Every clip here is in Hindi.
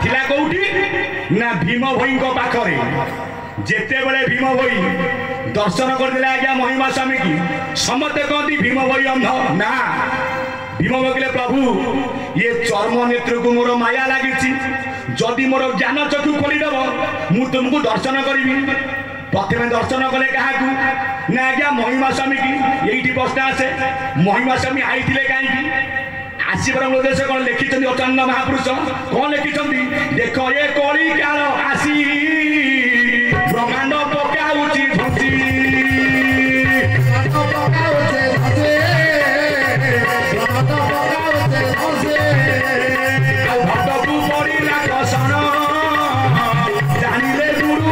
थिला कोठी ना भीम भई पाखरे जेते बेले भीम भई दर्शन करदेले आज्ञा महिमा स्वामी की समते कहती भीम भई अंध ना भीम भई प्रभु ये चर्म नेत्र को मोर माया लगी जदि मोर ज्ञान चक्षु खोलीदेव मु तुमको दर्शन करी प्रथम दर्शन कले क्या ना आज्ञा महिमा स्वामी की यही प्रश्न आसे महिमा स्वामी आई कहीं आसवर उद्देश्य कौन लिखिं अचंद महापुरुष कौन लिखिं देख ये कली काल आसी ब्रह्मांड पकाउची धुची भक्तकू पड़िला कसन जानिले गुरु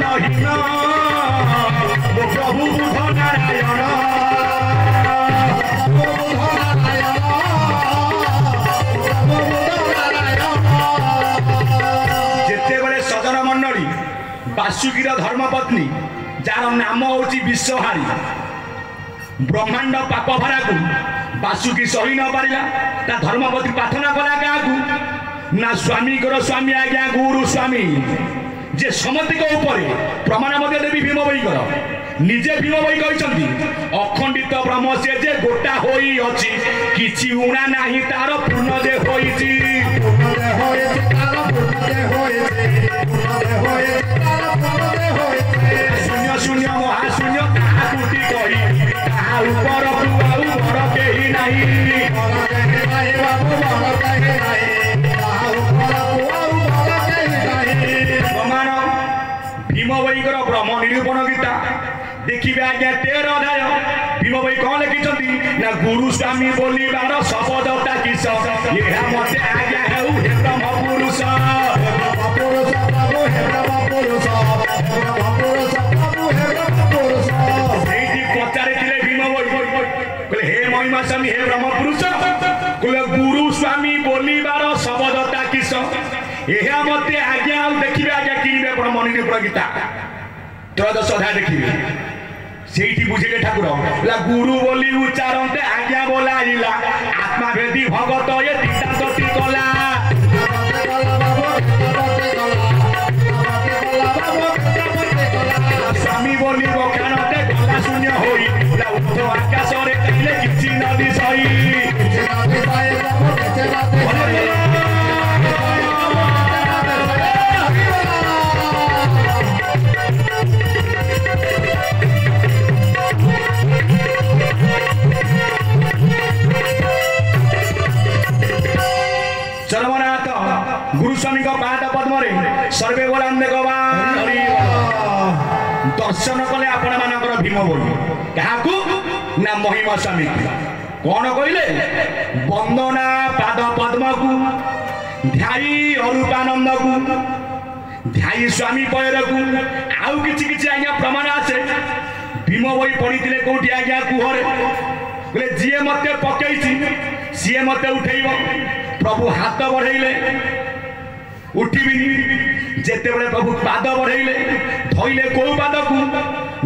नारायण प्रभु बुध नारायण जितेबले सजन मंडली वासुकीर धर्मपत्नी जार नाम हूँ विश्वहारी ब्रह्मांड पाप भरा को वासुकी सही न पारा ता धर्मपत्नी प्रार्थना कला क्या ना स्वामी कर स्वामी आज्ञा गुरु स्वामी जे समतिक ऊपर प्रमाण देवी भीम भई निजे भीम भई कहते अखंडित ब्रह्म से जे गोटा होई अछि किछि उणा नाही तार पूर्ण दे होईछि शून्य शून्य महाशून्य ताहा कोटि कही ताहा ऊपर आउ बड़ केही नाही प्रमाण भीम भई ब्रह्म निरूपण गीता देखिए आज्ञा 13 अध्याय भीम भई कौन लिखिं ना गुरु स्वामी बोलिबार शब्दता किस ये मते आज्ञा हेउ हे ब्रह्म पुरुष पचारे भीम भई हे महिमा स्वामी हे ब्रह्म पुरुष गुरु स्वामी बोलिबार शब्दता किस यह मते आज्ञा देखिए आज्ञा किनबे ब्रह्म निरूपण गीता 13 अध्याय देखिए से बुझे ठाकुर गुरु बोली उच्चारते आज्ञा बोलाइला आत्मा भेदी भगत ये तीता कला स्वामी बोली बखानते गला शून्य होई उच्च आकाश रे कहले किछि नदी सही चरमनाथ गुरुस्वामी पाद पद्म सर्वे बोलांदे दर्शन कले आपण मानकर भीम बोली क्या ना महिमा स्वामी कौन कहले वंदना पाद पद्म को ध्याई अरूपानंद को ध्याई स्वामी पैर को आउ कि आज्ञा प्रमाण आसे भीम बई पढ़ी कौटी आज्ञा कुहरे बोले जी मत पकई सी मत उठेब प्रभु हाथ बढ़ेले उठिबिनी जेते बेले प्रभु पाद बढ़ेले धइले को पाद को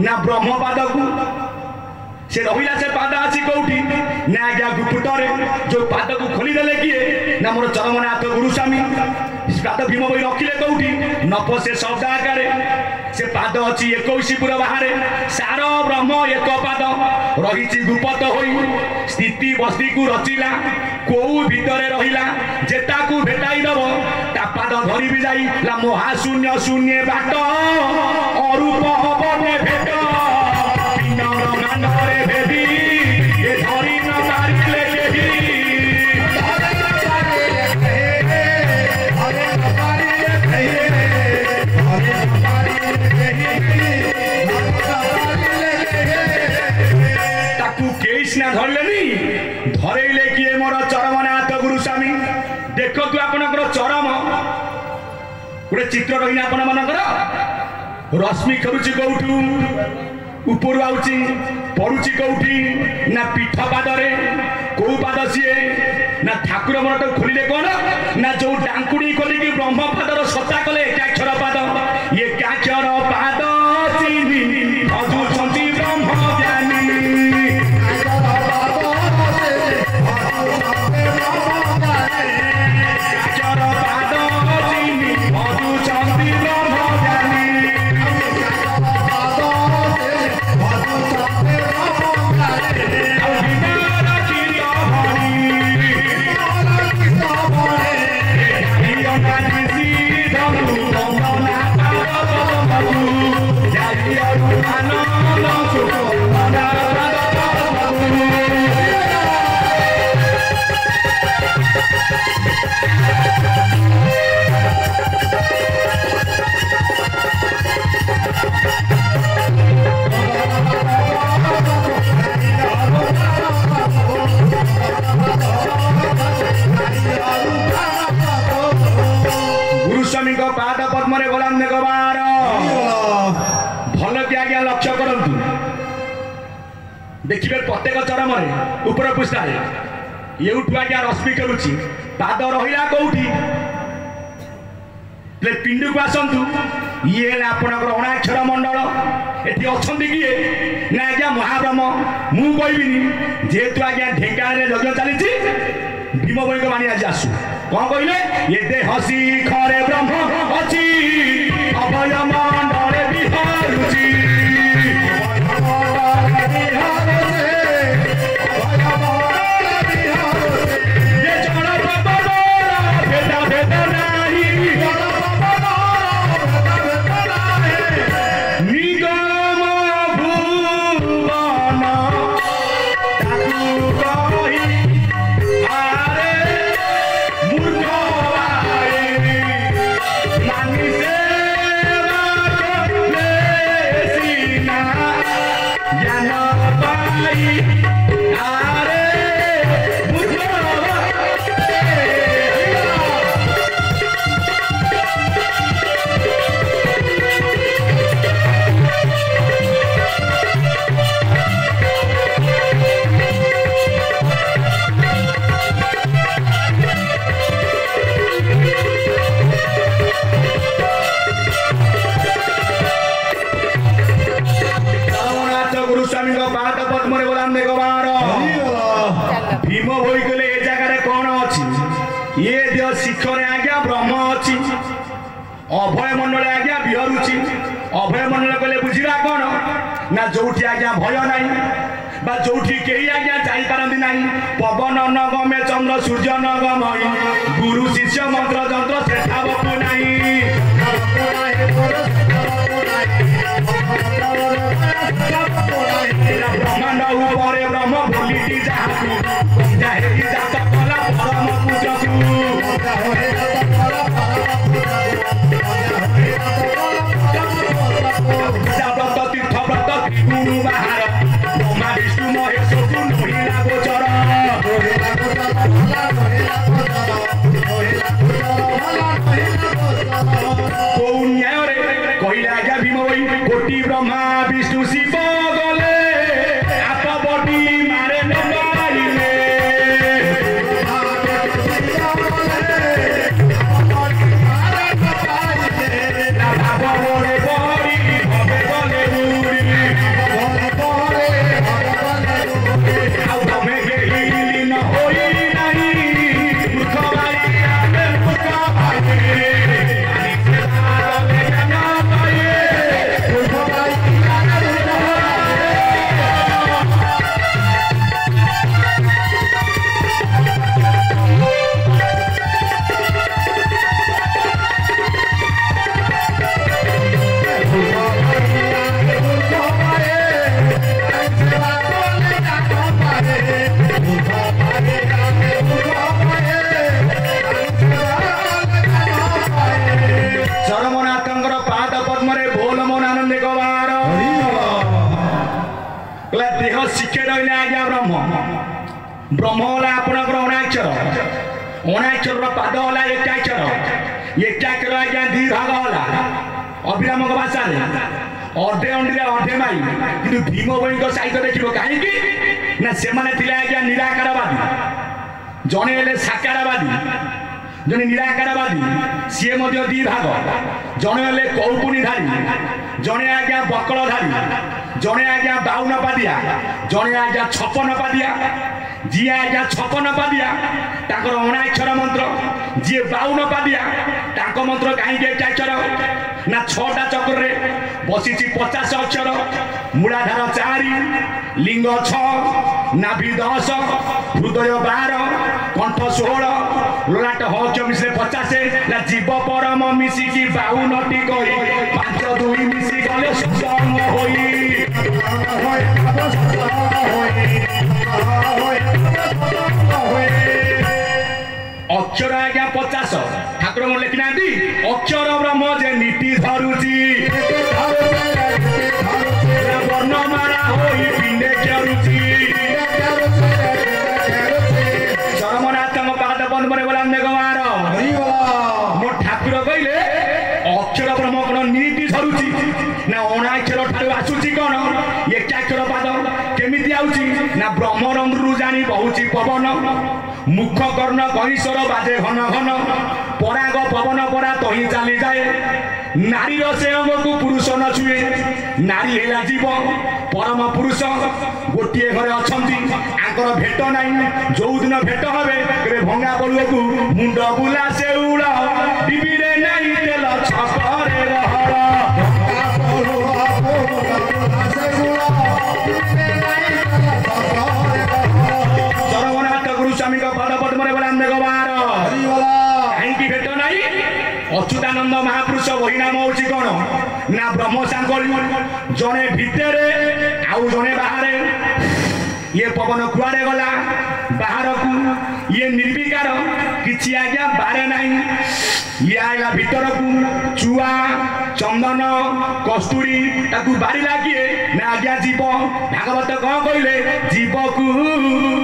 ना ब्रह्म पाद को से रहिला से पाद आसी कोठी ना आज्ञा गुप्तरे जो पाद को खोली देले किए ना मोर चरमनाथ गुरुस्वामी पाद भीम बई रखिले कोठी न पसे शब्द आकारे से पाद अछि 21 पुर बाहर सार ब्रह्म एक पाद रही गुप्त होई स्थिति बस्ती को रचिला को भीतर रहिला जेता को भेटाई दब ता पाद धरी भी जाई ला महाशून्य शून्य बाट अरूप हबने भेट पिंडर मानरे भेदी ए धरी न मारिले केही ताकू केस ना धरलेनी धरेले किए मोर चरमनाथ गुरुस्वामी देखो तू आपनकर चरम गोटे चित्र रही आपण मानकर रश्मि खेलुची कौठू ऊपर आउची पड़ुची कौठी ना पीठ पादरे कौ पाद सीए ना ठाकुर मन तो खोलिले कौन ना जो डांकुड़ी खोलिकी ब्रह्म पादर सत्ता कले एकाक्षर पाद ये एकाक्षर पाद चिन्हि पाद पद्म गोलाम गवार भल कि आज्ञा लक्ष्य करतु देखिए प्रत्येक चरम ऊपर पृष्ठार एठू आज्ञा रश्मि करुच्ची पाद रहा कौटी पिंडू को आसतु ये आपणकर अणाक्षर मंडल ये अच्छा किए ना आज्ञा महाब्रह्म मु कहबिनी जेहेतु आज्ञा ढेंकान यज्ञ चली भीम भाई को मानी आज आसू कौन कहले ये देह शिखरे ब्रह्म अच्छी अभय मंडले विहारुची ये जड़ भेद भेद नाही निगम भुवन ताकू कही भीम भई कहले ए जगह कौन अच्छी ये देह शिखरे आज्ञा ब्रह्म अच्छी अभय मंडल आज्ञा विहरुची अभय मंडल कहले बुझा कौन ना जो आज्ञा भय ना जो कही आज्ञा जापारती ना पवन नगमे चंद्र सूर्य नगमयी गुरु शिष्य मंत्र जंत्र सेठा बपु नहीं ब्रह्मांड ऊपर ब्रह्म बोली जात कला परम पूजकू व्रत तीर्थ व्रत त्रिगुण बाहर ब्रह्मा विष्णु महेश को नहिला गोचर कौ न्याय कहले आज्ञा भीम भाई कोटि ब्रह्मा विष्णु शिव गले आप बटी मारे न पाइले भाव बड़े बड़ी भवे गले उड़ी आउ तमे केही न होई नहीं मूर्ख भाई आमे मूर्ख भाई चरमनाथंकर पाद पद्मे बोल मन आनंद गवार देह शिखे रही आज्ञा ब्रह्म ब्रह्म है आपणकर अणाक्षर अणाक्षर पाद है एकाक्षर आज्ञा दी भाग है अभिराम भाषा अर्धे अंडे अर्धे माई कि भीम भाई सहित देखो कहीं ना से आज्ञा निराकारवादी जड़े हेले साकारवादी जने निराकारवादी सी दी भाग जड़े हेले कौपुनीधारी जड़े आज्ञा बकलधारी जड़े आज्ञा 52 पादिया जड़े आज्ञा 56 पादिया जी आज्ञा 56 पादिया ताकर अणाक्षर मंत्र जी 52 पादिया ताक मंत्र कहीं एकाक्षर ना 6टा चक्र बसी 50 अक्षर मूलाधार 4 लिंग 6 नाभि 10 हृदय 12 कंठ 16 ललाट हच मिसे 50 ना जीव परम मिसिकी 52 कही 5 2 मिसी गले सुसम होई अक्षर आज्ञा 50 ठाकुर मन लिखि नांदी अक्षर ब्रह्म जे नीति धरुची वर्णमाला होई पिंडे केरुची चरमनाथ पाद बंद मने बोला मेघवार मो ठाकुर कहले अक्षर ब्रह्म कोन नीति धरुची ना अणाक्षर ठारु आसुची कोन एकाक्षर पाद केमिति आउची ना ब्रह्मरंध्रु जानी बहुची पवन मुख कर्ण कहिस्वर बाजे घन घन पराग पवन परा तही चली जाए नारी से अंग को पुरुष न छुए नारी हेला जीव परम पुरुष गोटे घरे अछंती आंकर भेट नाही जो दिन भेट हबे केबे भंगा बलुआ को मुंड बुला से उड़ा डिबिरे नाही तेल छपरे रहर स्वामी का पद पद्म बोला मेघवार कहीं भेट नहीं अच्युतानंद महापुरुष वही नाम हूँ कौन ना ब्रह्म सांकल जड़े भितर आउ जड़े बाहर ये पवन कुआड़े गला बाहर को ये निर्विकार किसी आज्ञा बारे नहीं ये आएगा भीतर को चुआ चंदन कस्तूरी ताकू बारी लगे ना आज्ञा जीव भागवत कौन कहले जीव को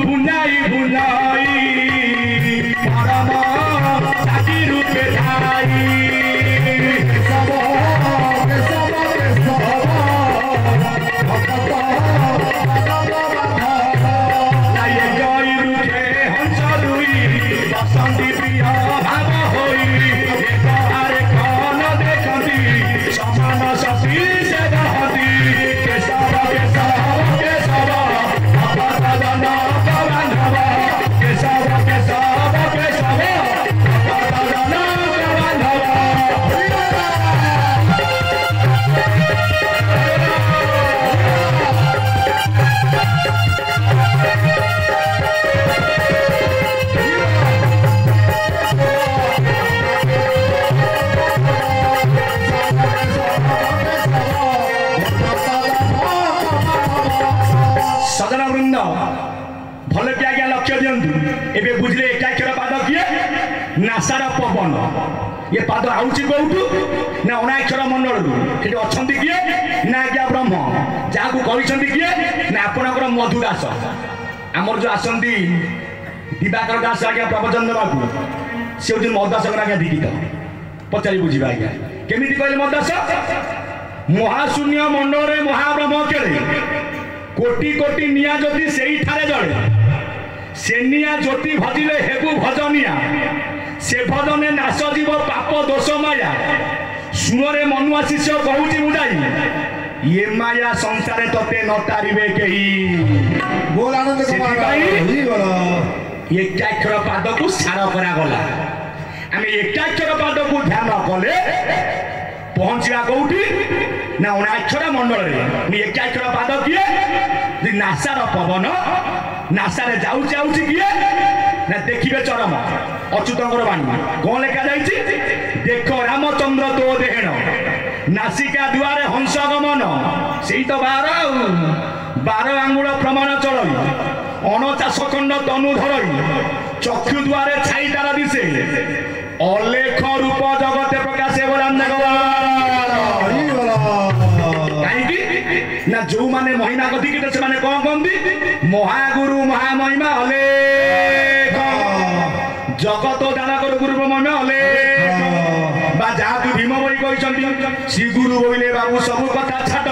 बुनाई बुनाई परम साथी रूपे धाई भले कि आज्ञा लक्ष्य दिंतु एबे बुझले एकाक्षर पाद किए नासार पवन ये पाद आउची कोठु ना अनाक्षर मंडल कि अछंती किए ना आज्ञा ब्रह्म जाकू कहिसंती किए ना आपनकर मधु दास हमर जो आसंती दिवाकर दास आज्ञा प्रवचन देबाकू से जो मधुदास आज्ञा दीदित पचारि बुझिबा आज्ञा केमिति कहले मधुदास महाशून्य मंडल रे महाब्रह्म केले कोटि कोटि निया ज्योति से ही ठारे जड़े से निया ज्योति भजिले हेबु भजनिया से भजने नाश जीव पाप दोष माया सुनरे मनुआ शिष्य कहूची बुझाई ये माया संसारे तते न तारिबे केही बोल आनंद कुमार एकाक्षर पाद को सार करा गला आमे एकाक्षर पाद को ध्यान कले पहुंचला कोठी ना अनाक्षर मंडल रे एकाक्षर पाद किए नासार पवन नासारे जाऊ जाऊ किए ना देखिबे चरम अच्युतंकर बाणी कौन लेखा जाइछि देख रामचंद्र तो देहण नासिका दुआरे हंस गमन सेई तो 12 आंगुल प्रमाण चलई 49 खंड तनु धरई चक्षु दुआरे छाई तारा दिसे अलेख रूप जगते प्रकाशे बोलांदे ना जो माने महिमा कथी के से माने कौन कहती महागुरु महामहिमा अलेख जगत दानकर गुरु महिमा अलेख बा जहाँ भीम बही कहते श्री गुरु बोले बाबू सब कथा छाट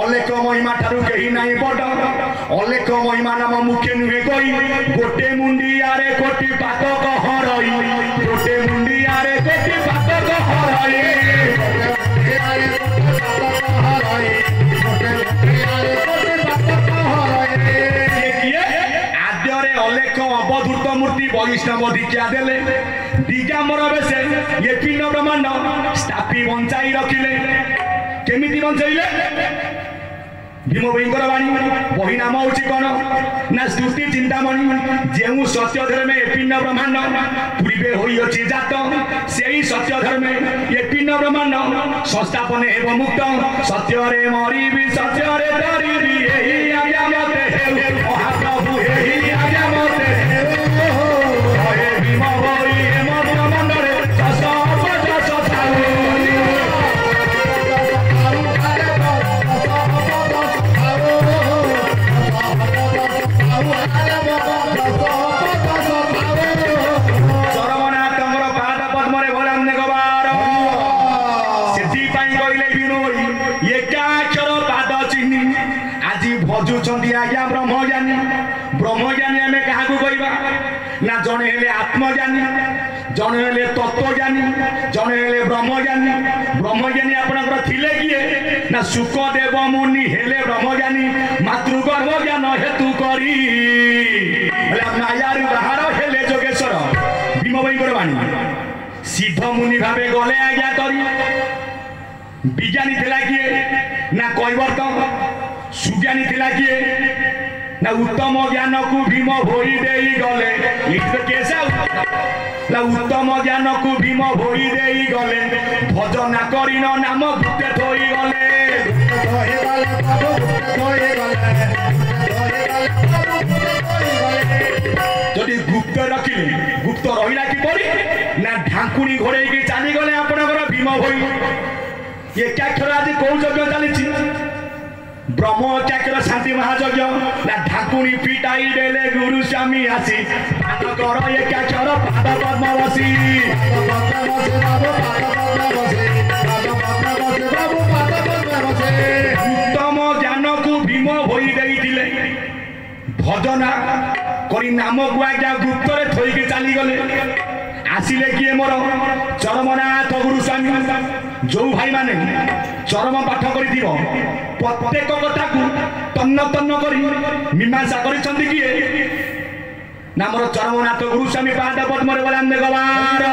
अलेख महिमा ठारू कहीं नहीं बड़ अलेख महिमा नाम मुखे नुहे कही गोटे मुंडियारे कोटि पातक हरई गोटे मुंडियारे कोटि पातक हरई आद्यरे अलेख अवधूत मूर्ति वैष्णव दीक्षा देले दिगंबर बेसे ये पिंड ब्रह्मांड स्थापी बंचाई रखिले केमिति बंचाइले भीम भाईंकर वाणी बही नाम हूँ कौन ना स्तुति चिंतामणि जो सत्य धर्मे पिंड ब्रह्मांड पूर्वे होइछि जात से सत्य धर्मे ये पिंड ब्रह्मांड संस्थापन एवं मुक्त सत्य रे मरिबी सत्य रे डरिबी एही आज्ञा मते हेउ महाप्रभु एही आज्ञा मते हेउ हे भीम भाई हे मत मंडरे आज्ञा ब्रह्मज्ञानी ब्रह्मज्ञानी आम क्या कहवा ना जड़े हेले आत्मज्ञानी जड़े हेले तत्वज्ञानी जड़े हेले ब्रह्मज्ञानी ब्रह्मज्ञानी आपणकर थिले किए ना सुखदेव मुनि हेले ब्रह्मज्ञानी मातृगर्भ ज्ञान हेतु करी मायारू बाहर हेले जोगेश्वर भीम भाईंकर वाणी सिद्ध मुनि भावे गले आज्ञा करी विज्ञानी थिला किए ना कैवर्त सुज्ञानी थिला किए ना उत्तम ज्ञान को भीम भोई देई गले ना उत्तम ज्ञान को भीम भोई देई गले भजन करिन नाम गुप्ते थोई गले जदि गुप्त रखिले गुप्त रहिला कि परी ना ढांकुणी घोड़े के चली गले आपनकर भीम भोई एकाक्षर आज कौ यज्ञ चली ब्रह्म एकाक्षर शांति महायज्ञ ना ढाकुणी पिटाई देले गुरु स्वामी आसी कर एकाक्षर पाद पद्म बसी उत्तम ज्ञान को भीम भोई देइथिले भजना करी नाम को आज्ञा गुप्त रे थोइके चली गले आसिले किए मोर चरमनाथ गुरु स्वामी जो भाई माने चरम पाठ कर प्रत्येक कथा को तन्न तन्न कर मीमांसा कर किए नामर चरमनाथ गुरु स्वामी पाद पद्म गलाम गवार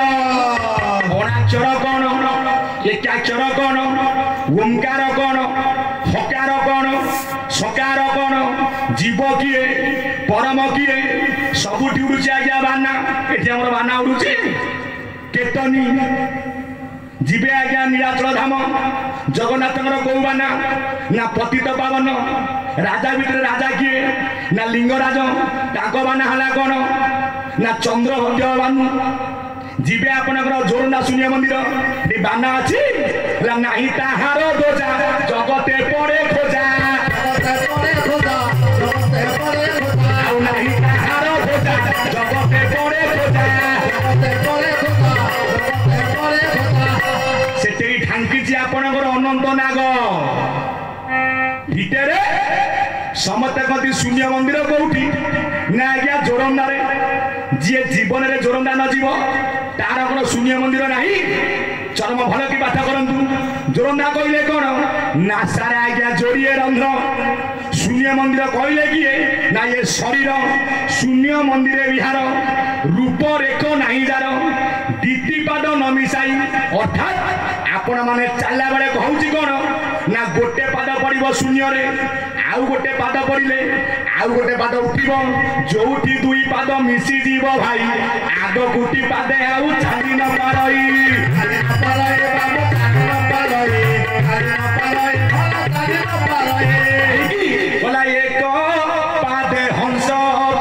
अणाक्षर कौन एकाक्षर कौन ओंकार कौन हकार कौन सकार कौन जीव किए परम किए सबुठी उड़ुची आज्ञा बाना ये बाना उड़ुची केतनी जीवे आज्ञा नीलाचल धाम जगन्नाथ कौ बाना ना पतित पावन राजा भितर राजा किए ना लिंगराज ताको बाना हला कौन ना चंद्र हत्या बानु जीवे आपनकर जोरंदा शून्य मंदिर बाना अच्छी नहीं ताहार दोजा जगते पड़े खोजा नहीं ताहार खोजा जगते पड़े खोजा से ढांकी आपनकर अनंत नाग भितर समस्ते कहती शून्य मंदिर कौटी ना आज्ञा जोरंदारे जी जीवन में जोरंदा न जीव तार कौन शून्य मंदिर नहीं चरम भल की पाठ करतु जोरंदा कहले कौन नासारे आज्ञा जोड़िए रंध्र शून्य मंदिर कहले किए ना ये शरीर शून्य मंदिर विहार रूप रेख नहीं जार दीतिपाद न मिसाई अर्थात आपण माने चलला बेले कहूची कौन ना गोटे पाद पड़ो शून्य रे आउ गोटे पाद पड़े आउ गोटे पाद उठिब जोठी दुई पाद मिसी जीव भाई आग गुटी पादे आउ छाड़ी न बोला एक पादे हंस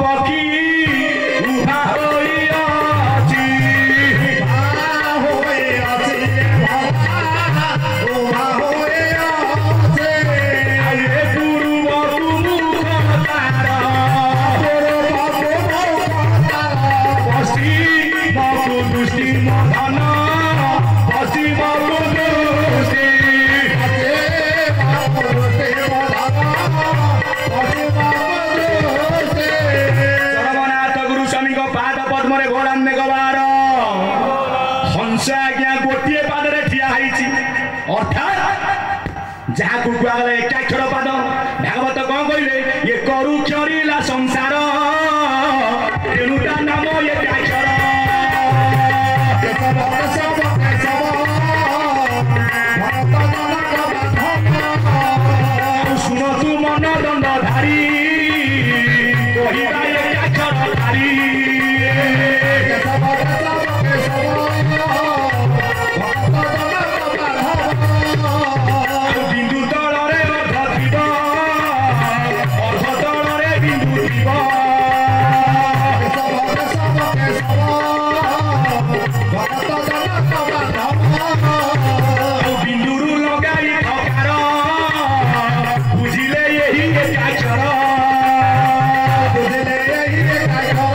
पक्षी उभा जहाँ को कुआगले एकाक्षर पाद भागवत कौन कहले ये करू क्षरीला संसार तेनुटा नाम एकाक्षर शुणतु सुमन दंडधारी कहिबा एकाक्षरधारी बिंदु तलरे अर्ध थिब अर्ध तलरे बिंदु थिब बिंदुरु लगाई ठकार बुझिले यही एकाक्षर बुझिले यही एकाक्षर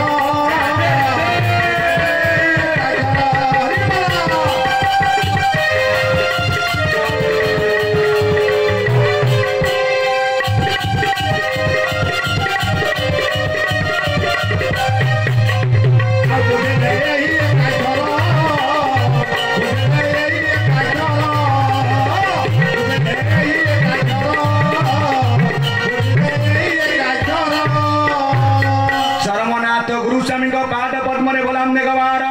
पाद पद्म बोलाम देखबार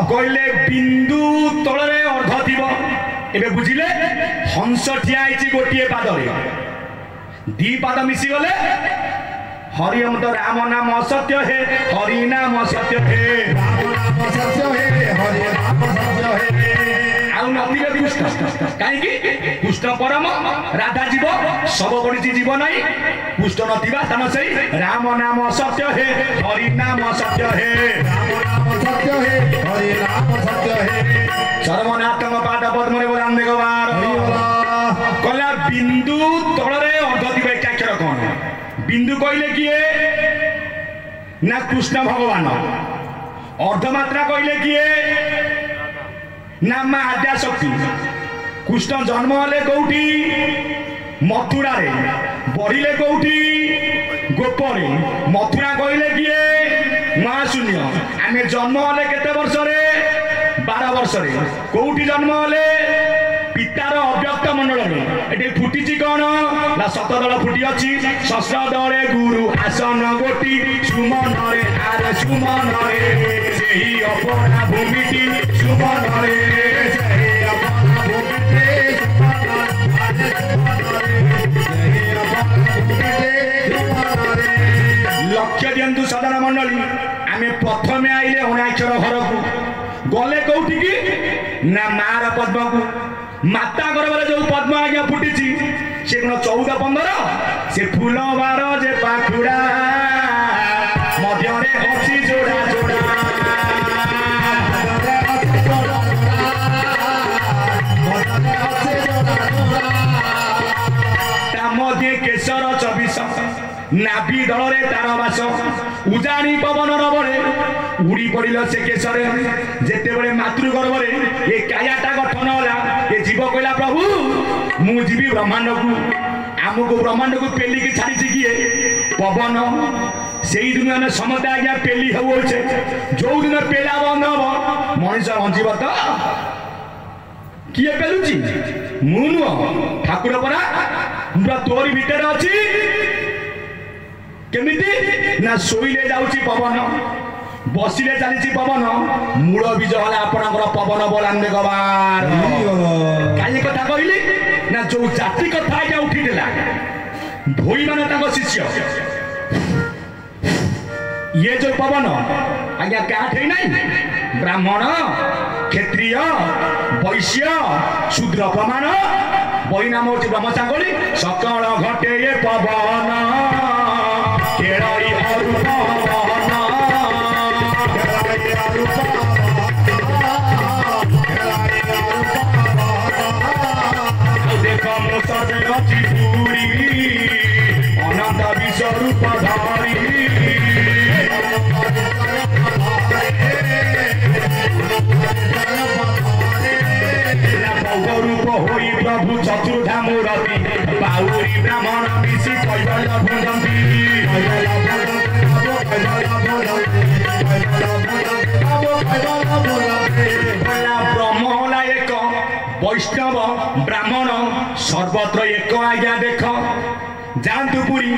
कहले बिंदु तलरे अर्ध थिब एबे बुझिले हंस ठिया आइछि गोटिए पादरे दी पाद मिसी गले हरिओम तो राम नाम सत्य हे हरि नाम सत्य हे राम नाम सत्य हे हरि नाम सत्य हे आउ नथिबे कृष्ण काहेकि कृष्ण परम राधा जीव सब बढिछि जीव नाही कृष्ण नथिबा तन सही राम नाम सत्य हे हरि नाम सत्य हे राम नाम सत्य हे हरि नाम सत्य हे सर्वनाथक पाद पद्म बोलाम देखबार कहला बिंदु तलरे अर्ध थिबे एकाक्षर कोन बिंदु कहले किए ना कृष्ण भगवान अर्धमात्रा कहले किए ना मां आद्या शक्ति कृष्ण जन्म हेले कौटी मथुरा रे बढ़िले कौटी गोपरे मथुरा कहले किए महाशून्य आमे जन्म हेले केते वर्ष रे 12 वर्ष रे कौटी जन्म हेले पितार अव्यक्त मंडल में एटे फुटिची कौन ना सतदल फुटी अछि शस्त्रदले गुरु आसन गोटी सुमन रे आर सुमन रे सेही अपना भूमिटी सुमन रे सेही अपना भूमिटी सुमन रे सेही अपना भूमिटी सुमन रे लक्ष्य दियंतु साधारण मंडली आमे प्रथमे आइले अनाक्षर घर को गले कौठी की ना मार पद्म को माता गर्भरे जो पद्म आज्ञा फुटी से 14-15 से फूल बार जे पाखुड़ा मध्य अच्छी जोड़ा जोड़ा मध्य केशर 24 नाभि दलरे तार बास उजाणी पवन रवरे उड़ी पड़िल से केशरे जेते बड़े मातृ गर्भरे ए कायाटा गठन होला ए जीव कहला प्रभु मु जीवी ब्रह्मांड को आमको ब्रह्मांड को पेली की छाड़ी किए पवन से ही दिन में समस्त आज्ञा पेली होछे जो दिन पेला बंद हम मनीष बंचीब तो किए पेलुची मु नुह ठाकुर परा पूरा तोरी भीतर अच्छी केमिति ना सोइले जाउची पवन बसिले चली पवन मूल बीज हला आपनकर पवन बोलान देखबार काई कथा कहली ना जो जाति कथा आज्ञा उठी देला भोई माने ताको शिष्य ये जो पवन आज्ञा काठे नहीं ब्राह्मण क्षत्रिय वैश्य शूद्र प्रमाण बही नाम होची ब्रह्मचांगली सकल घटे ये पवन केड़ाई अरूप पवन केड़ाई अरूप केड़ाई अरूप देख मो सजे अछि पूरी अनंत विश्वरूप धारी रूप होई प्रभु चतुर्धा मूर्ति बाउरी ब्राह्मण मिशी कैवल भुजंती ब्रह्म होला एक वैष्णव ब्राह्मण सर्वत्र एक आज्ञा देख जातु पुरी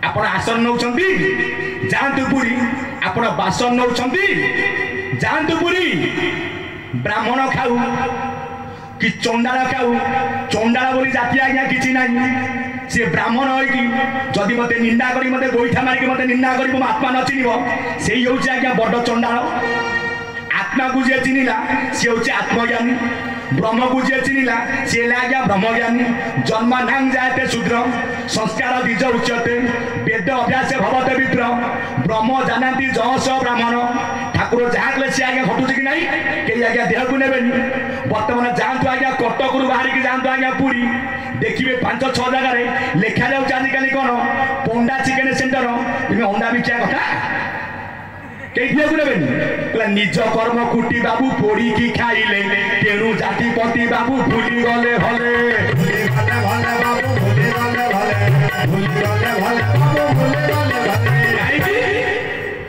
आपण आसन नौचंती जातु पुरी आपण बासन नौचंती जातु पुरी ब्राह्मण खाऊ कि चंडाल खाऊ चंडाल बोली जाति आज्ञा किसी ना सी ब्राह्मण होगी जदि मत निंदा करी मत गोईठा मारिक मत निंदा कर आत्मा न चिन्ह से हूँ आज्ञा बड़ चंडाल आत्मा को जी चिन्हला सी हूँ आत्मज्ञानी ब्रह्म को जी चिन्हला सी आज्ञा ब्रह्मज्ञानी जन्मानांग जायते शूद्र संस्कार द्विज उच्यते वेद अभ्यास भवते विप्र ब्रह्म जानती जस ब्राह्मण ठाकुर जहाँ कले सी आज्ञा घटुच कि नहीं कई आज्ञा देह को ने बर्तमान जातु आज्ञा कटक बाहर जातु आज्ञा पुरी देखिए 5-6 जगह लेखा जाऊँ आजिकल कौन पंडा चिकेन सेंटर अंडा बिका कथा कहीं निज कर्म कुटी बाबू पोड़ी की खाइले तेणु जातिपति बाबू भूली गले भले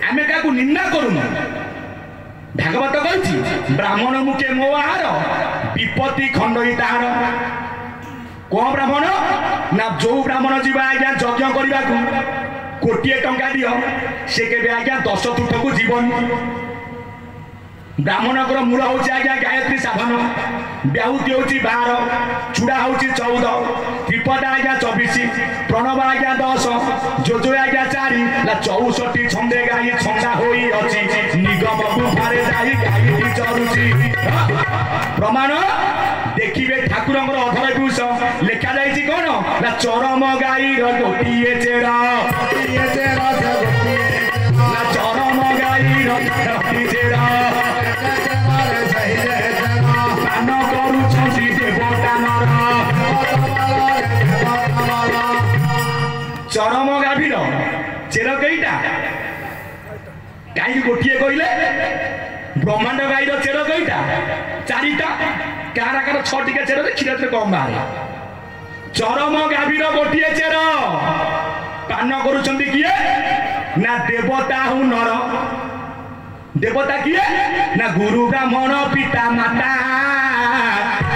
आमे क्या निंदा करूँ भागवत कही ब्राह्मण मुखे मो आहार विपत्ति खंडई ताहार कौन ब्राह्मण ना जो ब्राह्मण जीवा आज्ञा यज्ञ करने को कोटिए टंका दियो से केबे आज्ञा 10 तीर्थ को जीवन ब्राह्मण मूल हूँ आज्ञा गायत्री साधन ब्याहुति हूँ 12 चूड़ा हूँ 14 त्रिपदा आज्ञा 24 प्रणव आज्ञा 10 जोजो आज्ञा 4 64 छंदे गाई छंदा होई अछि निगम गुफारे जाई गाई चरुची प्रमाण देखिए ठाकुर अधरपुष लेखा जाइए कौन ना चरम गाई गोटे चेरा चरम गाई गोटे चेरा पान करुछंती देवदानर चरम गाभीर चेर कईटा कहीं गोटे कहले ब्रह्मांड गाईर चेर कईटा 4टा कार कार 6टिका चेर क्षीर कम बाहर चरम गाभीर गोटे चेर पान करुछंती किए ना देवता हूँ नर देवता किए ना गुरु ब्राह्मण पिता माता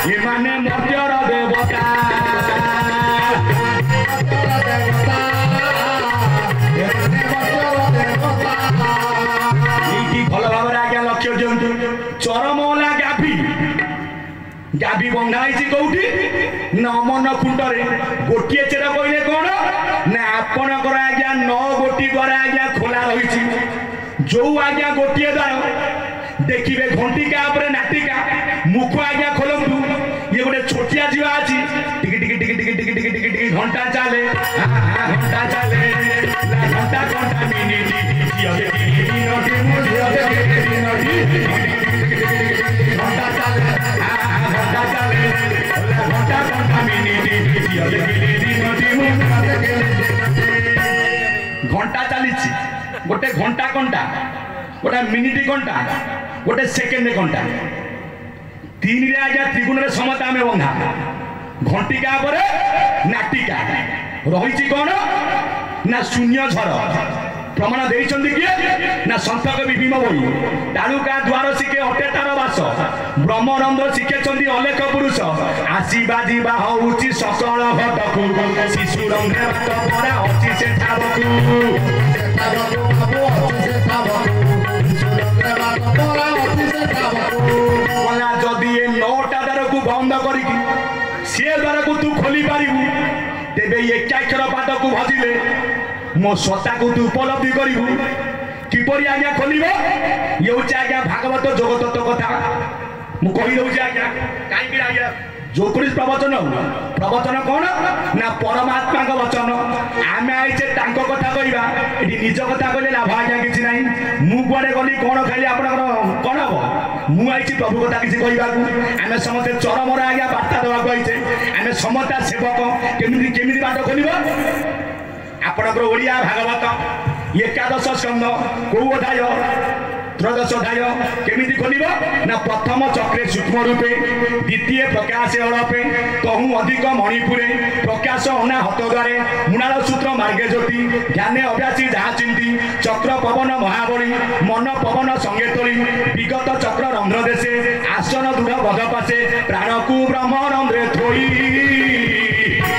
ये माने मर्त्यर देवता भल भाव आज्ञा लक्ष्य दिंतु चरमला गाभी गाभी बंधा कौटी ना अमन कुंडरे गोटे चेर कहले कौन ना आपणकर आज्ञा 9 गोटी द्वारा आज्ञा खोला रही जो आज्ञा गोटे द्वार देखिए घंटिका नाटिका मुख आज्ञा खोलतु ये गोटे छोटिया जीवा अच्छी टिकी टिकी टिकी टिकी टिकी टिकी टिकी टिकी घंटा चले घंटा चले घंटा घंटा मिनिट घंटा चले घंटा चले घंटा घंटा मिनिट घंटा चली गोटे घंटा घंटा गोटे मिनिट घंटा गोटे सेकेंड घंटा 3 रे आज्ञा त्रिगुण समता आम बंधा घंटिका नाटिका रही कौन ना शून्य झर प्रमाण देइछन्ति किए ना संत कवि भीम बही तालुका द्वार शिखे अटे तार बास ब्रह्मरंध्र शिखेछन्ति अलेख पुरुष आसीबा जीवा होउछि सकल घटकु शिशु रंध्रे बात परा अछि से जदि ये 9टा द्वार को बंद करिकी से द्वार को तू खोली पारिबु तेबे एकाक्षर पाद को भजिले मो सत्ता को तू उपलब्धि करू किपरि आज्ञा खोल ये हूँ आज्ञा भागवत जगत कथा मुझे कहीदे आज्ञा कहीं आज्ञा जो प्रवचन प्रवचन कौन ना परमात्मा का वचन आम आईचे कथा कहवा ये निज कथा कहले लाभ आज्ञा किसी ना मुझे गली कौन खाली आप कौन हम मुझे प्रभु कथा किसी कहवाक आम समस्ते चरम आज्ञा बार्ता देवाक आईचे आम समता सेवक केमी बाट खोल आपणकर ओडिया भागवत एकादश स्कंद कौ अध्याय त्रयोदश अध्याय केमिति खोलिबो ना प्रथम चक्रे सूक्ष्म रूपे द्वितीय प्रकाश अड़पे कहूँ अधिक मणिपुरे प्रकाश अना हत द्वारे मुनाल सूत्र मार्गे ज्योति ध्याने अभ्यासी जहाँ चिंती चक्र पवन महाबली मन पवन संगे तोली विगत चक्र रंध्र देशे आसन दूर बध पासे प्राण को ब्रह्म रंध्रे थोड़ी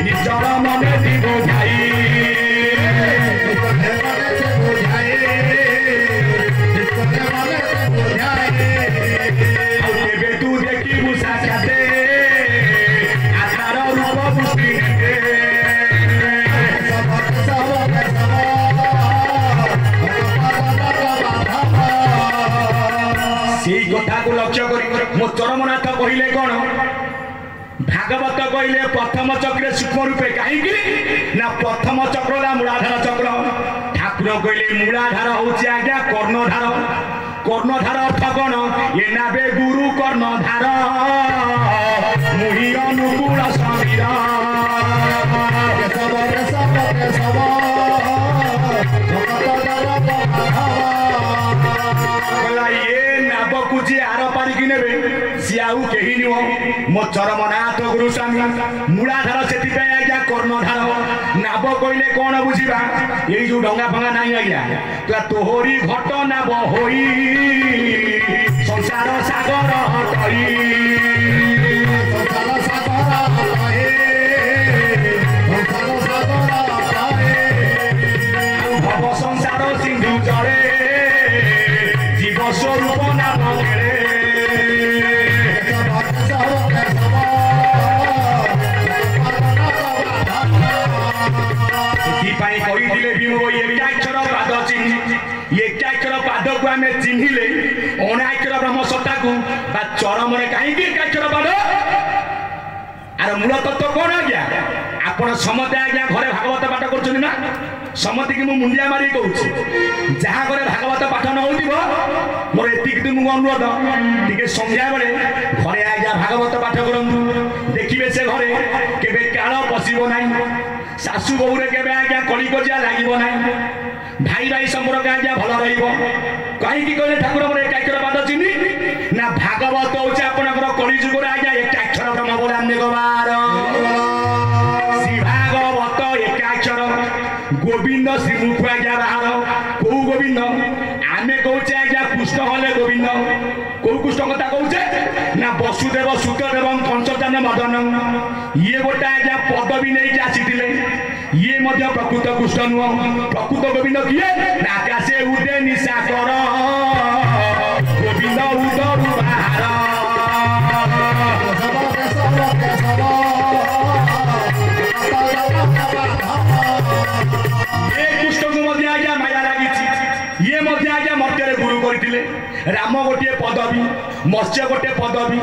निजर मने दिबो भाई तू देखी साक्षाते लक्ष्य कर मो चरमनाथ कहले कौन भागवत कहले प्रथम चक्र सूक्ष्म रूपे कहीं ना प्रथम चक्र मूलाधार चक्र ठाकुर कहले मूलाधार हूँ आज्ञा कर्णधार कर्णधार अर्थ कौन ये नाबे गुरु कर्णधार मुहि अनुकूल समीर जी आर पारिकी ने सी आउ कहीं नुह मो चरमनाथ गुरु स्वामी मूलाधार से आज्ञा कर्णधार नाब कहले कौन बुझा ये जो डंगा फंगा नहीं आज्ञा तोहरी घट नाब होई संसार सागर भव संसार सिंधु जड़े जीव स्वरूप नाम पाद को आम चिन्हिले अणाक्षर ब्रह्म सत्ता को चरम कहीं एकाक्षर पाद आर मूल तत्व कौन आज्ञा आपण समते आज्ञा घरे भागवत पाठ कर ना समति की मुंडिया मारी कहूँ जहाँ घरे भागवत पाठ न हो मोर एति तुमको अनुरोध टे संध्या बेले घरे आज्ञा भागवत पाठ करूँ देखिए से घरे केबे काल पशिब ना शाशु बोरे केबे आज्ञा कली कजिया लगे ना भाई भाई संपर्क आज्ञा भल रही कहले ठाकुर मोर एकाक्षर पाद चिन्ह ना भागवत हूँ आपंकर कलिजुग आज्ञा एकाक्षर ब्रह्म बोलान्य गवार श्री भागवत एकाक्षर गोविंद श्रीमुख आज्ञा बाहर कौ गोविंद आमे कौचे आज्ञा कृष्ण हले गोविंद कौ कृष्ण कथा कौचे ना वसुदेव सुतदेव पंचजान मदन ये गोटे आज्ञा पदवी नहीं आसी ये मध्य प्रकृत कृष्ण नुह प्रकृत गोविंद किए ना आकाशे उदे निशा कर गोविंद उदरु बाहर माया लगी ये मध्य आज्ञा मर्त्य गुरु करते राम गोटे पदवी मत्स्य गोटे पदवी।